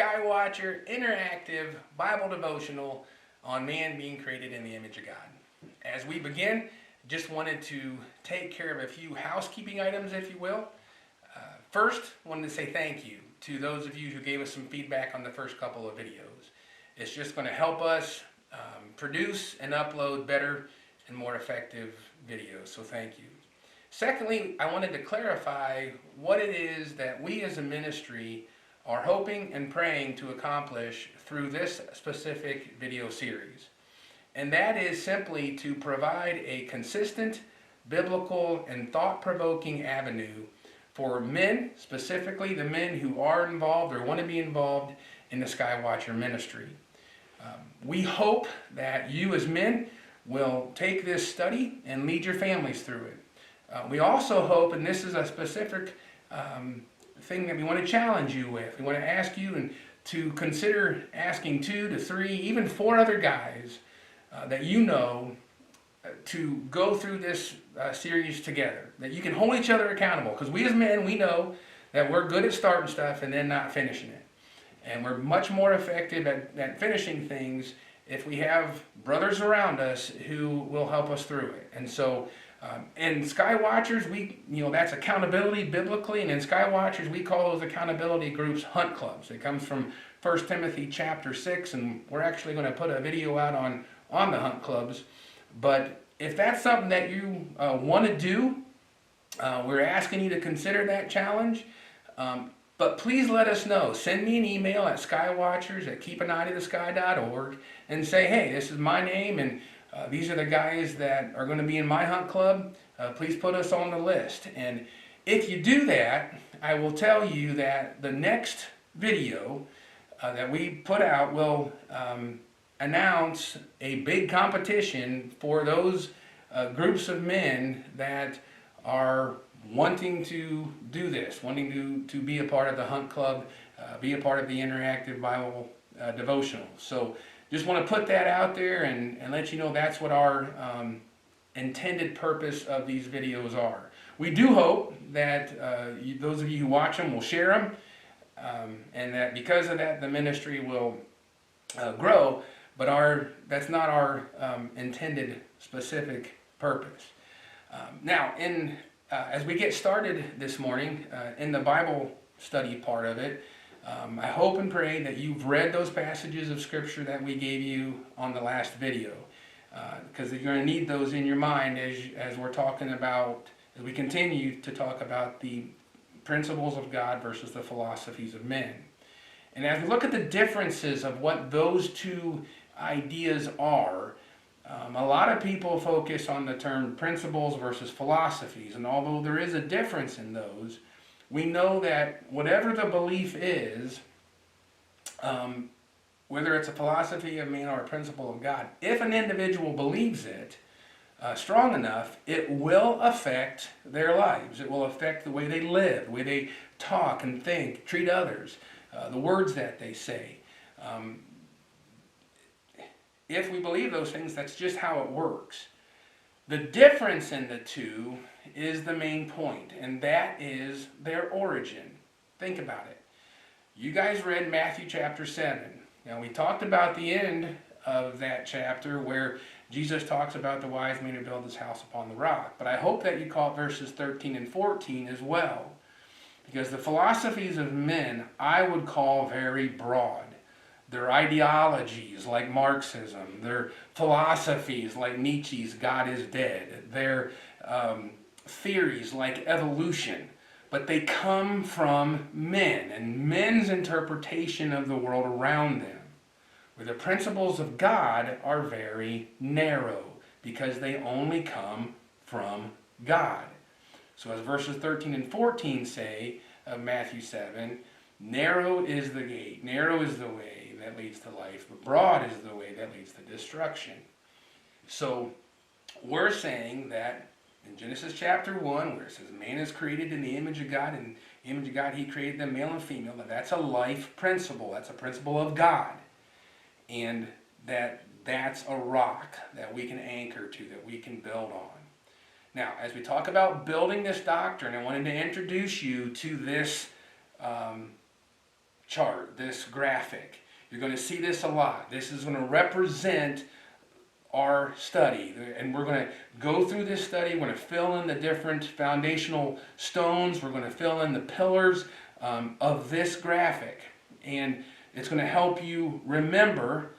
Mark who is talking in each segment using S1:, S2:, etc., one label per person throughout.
S1: Skywatcher interactive Bible devotional on man being created in the image of God. As we begin, just wanted to take care of a few housekeeping items, if you will. First, wanted to say thank you to those of you who gave us some feedback on the first couple of videos. It's just going to help us produce and upload better and more effective videos, so thank you. Secondly, I wanted to clarify what it is that we as a ministry are hoping and praying to accomplish through this specific video series. And that is simply to provide a consistent, biblical, and thought-provoking avenue for men, specifically the men who are involved or want to be involved in the Skywatcher ministry. We hope that you as men will take this study and lead your families through it. We also hope, and this is a specific thing that we want to challenge you with, we want to ask you to consider asking 2 to 3, even 4 other guys that you know to go through this series together, that you can hold each other accountable, because we as men, we know that we're good at starting stuff and then not finishing it. And we're much more effective at finishing things if we have brothers around us who will help us through it. And so in Skywatchers, that's accountability biblically, and in Skywatchers we call those accountability groups hunt clubs. It comes from 1 Timothy chapter 6, and we're actually going to put a video out on the hunt clubs. But if that's something that you want to do, we're asking you to consider that challenge. But please let us know. Send me an email at skywatchers@keepaneyetothe.sky.org and say, hey, this is my name, and these are the guys that are going to be in my hunt club. Please put us on the list. And if you do that, I will tell you that the next video that we put out will announce a big competition for those groups of men that are wanting to do this, wanting to be a part of the hunt club, be a part of the interactive Bible devotional. So just want to put that out there and let you know that's what our intended purpose of these videos are. We do hope that those of you who watch them will share them, and that because of that the ministry will grow, but that's not our intended specific purpose. Now, as we get started this morning in the Bible study part of it, I hope and pray that you've read those passages of Scripture that we gave you on the last video, because you're going to need those in your mind as we're talking about, as we continue to talk about the principles of God versus the philosophies of men. And as we look at the differences of what those two ideas are, a lot of people focus on the term principles versus philosophies, and although there is a difference in those, we know that whatever the belief is, whether it's a philosophy of man or a principle of God, if an individual believes it strong enough, it will affect their lives. It will affect the way they live, the way they talk and think, treat others, the words that they say. If we believe those things, that's just how it works. The difference in the two is the main point, and that is their origin. Think about it. You guys read Matthew chapter 7. Now, we talked about the end of that chapter where Jesus talks about the wise man who built his house upon the rock. But I hope that you caught verses 13 and 14 as well, because the philosophies of men I would call very broad. Their ideologies like Marxism, their philosophies like Nietzsche's God is dead, their theories like evolution, but they come from men and men's interpretation of the world around them, where the principles of God are very narrow because they only come from God. So as verses 13 and 14 say of Matthew 7, narrow is the gate, narrow is the way that leads to life, but broad is the way that leads to destruction. So we're saying that in Genesis chapter 1, where it says man is created in the image of God, and in the image of God he created them male and female, that's a life principle. That's a principle of God. And that's a rock that we can anchor to, that we can build on. Now, as we talk about building this doctrine, I wanted to introduce you to this chart, this graphic. You're going to see this a lot. This is going to represent our study, and we're going to go through this study. We're going to fill in the different foundational stones. We're going to fill in the pillars of this graphic, and it's going to help you remember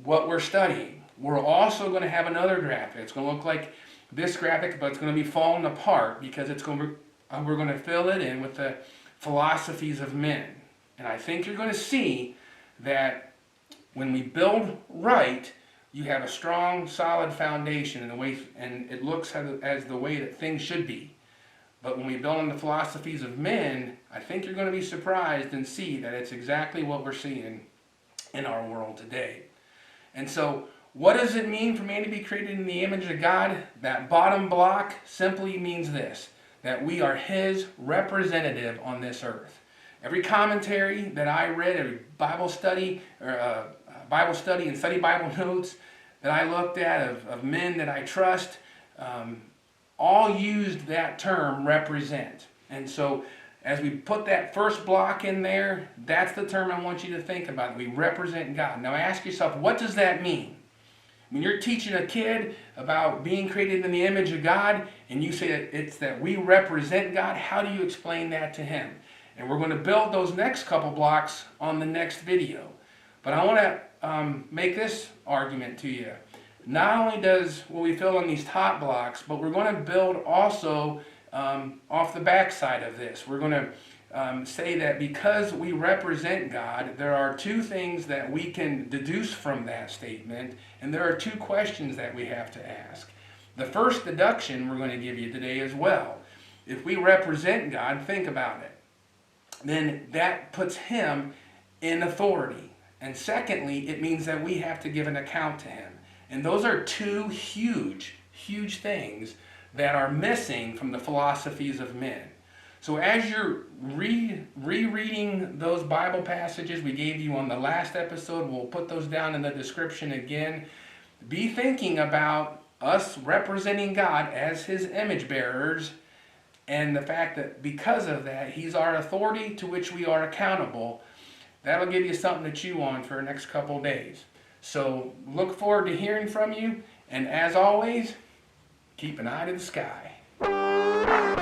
S1: what we're studying. We're also going to have another graphic. It's going to look like this graphic, but it's going to be falling apart because we're going to fill it in with the philosophies of men. And I think you're going to see that when we build right, you have a strong, solid foundation and it looks as the way that things should be. But when we build on the philosophies of men, I think you're going to be surprised and see that it's exactly what we're seeing in our world today. And so, what does it mean for man to be created in the image of God? That bottom block simply means this, that we are His representative on this earth. Every commentary that I read, every Bible study, and study Bible notes that I looked at of men that I trust, all used that term represent. And so as we put that first block in there, that's the term I want you to think about. We represent God. Now ask yourself, what does that mean? When you're teaching a kid about being created in the image of God, and you say that it's that we represent God, how do you explain that to him? And we're going to build those next couple blocks on the next video. But I want to make this argument to you. Not only will we fill in these top blocks, but we're going to build also off the back side of this. We're going to say that because we represent God, there are two things that we can deduce from that statement, and there are two questions that we have to ask. The first deduction we're going to give you today as well. If we represent God, think about it, then that puts Him in authority. And secondly, it means that we have to give an account to Him. And those are two huge, huge things that are missing from the philosophies of men. So as you're rereading those Bible passages we gave you on the last episode, we'll put those down in the description again. Be thinking about us representing God as His image bearers, and the fact that because of that, He's our authority to which we are accountable. That'll give you something to chew on for the next couple of days. So look forward to hearing from you, and as always, keep an eye to the sky.